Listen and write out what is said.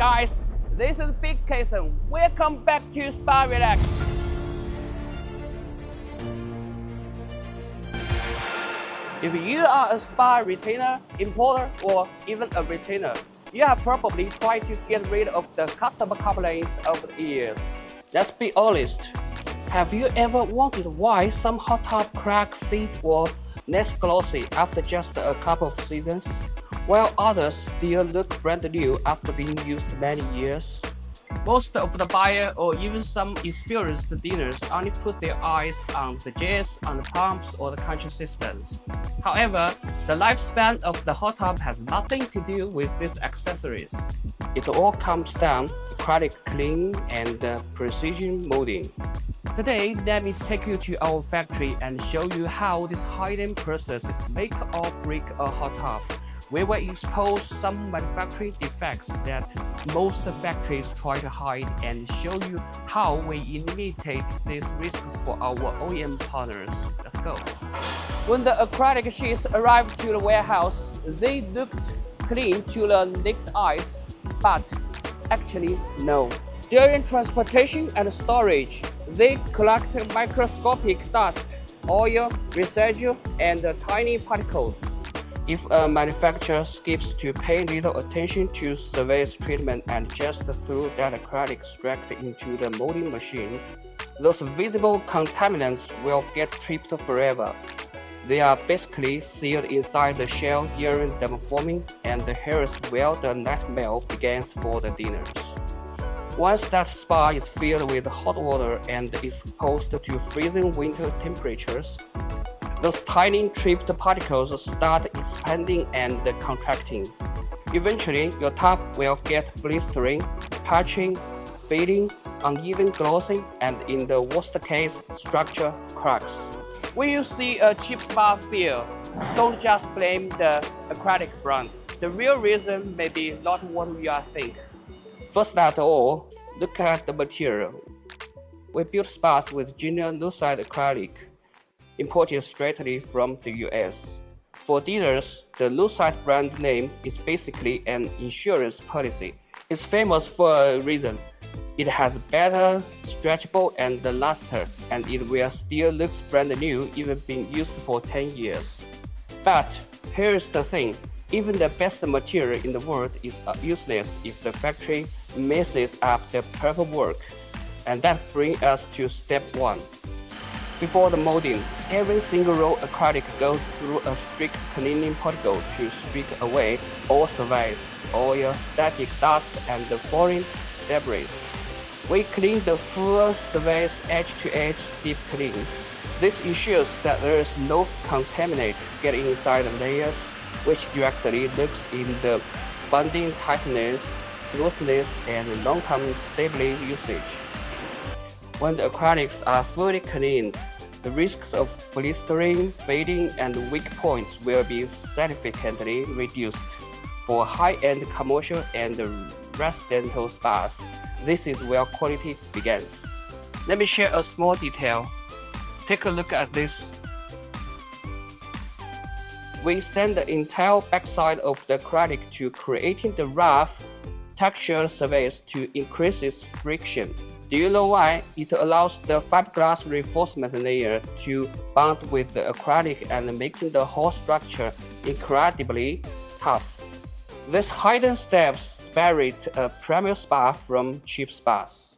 guys, this is Big Kason. Welcome back to SpaRelax. If you are a spa retainer, importer, or even a retainer, you have probably tried to get rid of the customer complaints over the years. Let's be honest. Have you ever wondered why some hot tub crack, fade, or less glossy after just a couple of seasons, while others still look brand new after being used many years? Most of the buyer or even some experienced dealers only put their eyes on the jets, on the pumps, or the control systems. However, the lifespan of the hot tub has nothing to do with these accessories. It all comes down to acrylic cleaning and precision molding. Today, let me take you to our factory and show you how these hidden processes make or break a hot tub. We will expose some manufacturing defects that most factories try to hide and show you how we eliminate these risks for our OEM partners. Let's go. When the acrylic sheets arrived to the warehouse, they looked clean to the naked eyes, but actually no. During transportation and storage, they collect microscopic dust, oil, residue, and tiny particles. If a manufacturer skips to pay little attention to surface treatment and just threw that acrylic straight into the molding machine, those visible contaminants will get trapped forever. They are basically sealed inside the shell during thermoforming, and here is where the nightmare begins for the dealers. Once that spa is filled with hot water and exposed to freezing winter temperatures, those tiny trapped particles start expanding and contracting. Eventually, your tub will get blistering, patching, fading, uneven glossing, and in the worst case, structure cracks. When you see a cheap spa fail, don't just blame the acrylic brand. The real reason may be not what you think. First of all, look at the material. We build spas with genuine no-side acrylic, imported straightly from the US. For dealers, the no-side brand name is basically an insurance policy. It's famous for a reason. It has better, stretchable, and luster, and it will still look brand new even being used for 10 years. But here's the thing. Even the best material in the world is useless if the factory messes up the paperwork. And that brings us to step 1. Before the molding, every single roll of acrylic goes through a strict cleaning protocol to strip away all surface, oil, static dust, and foreign debris. We clean the full surface edge to edge deep clean. This ensures that there is no contaminant getting inside the layers, which directly looks in the bonding tightness, smoothness, and long-term stability usage. When the acrylics are fully cleaned, the risks of blistering, fading, and weak points will be significantly reduced. For high-end commercial and residential spas, this is where quality begins. Let me share a small detail. Take a look at this. We sand the entire backside of the acrylic to creating the rough, textured surface to increase its friction. Do you know why? It allows the fiberglass reinforcement layer to bond with the acrylic and making the whole structure incredibly tough. These hidden steps separate a premier spa from cheap spas.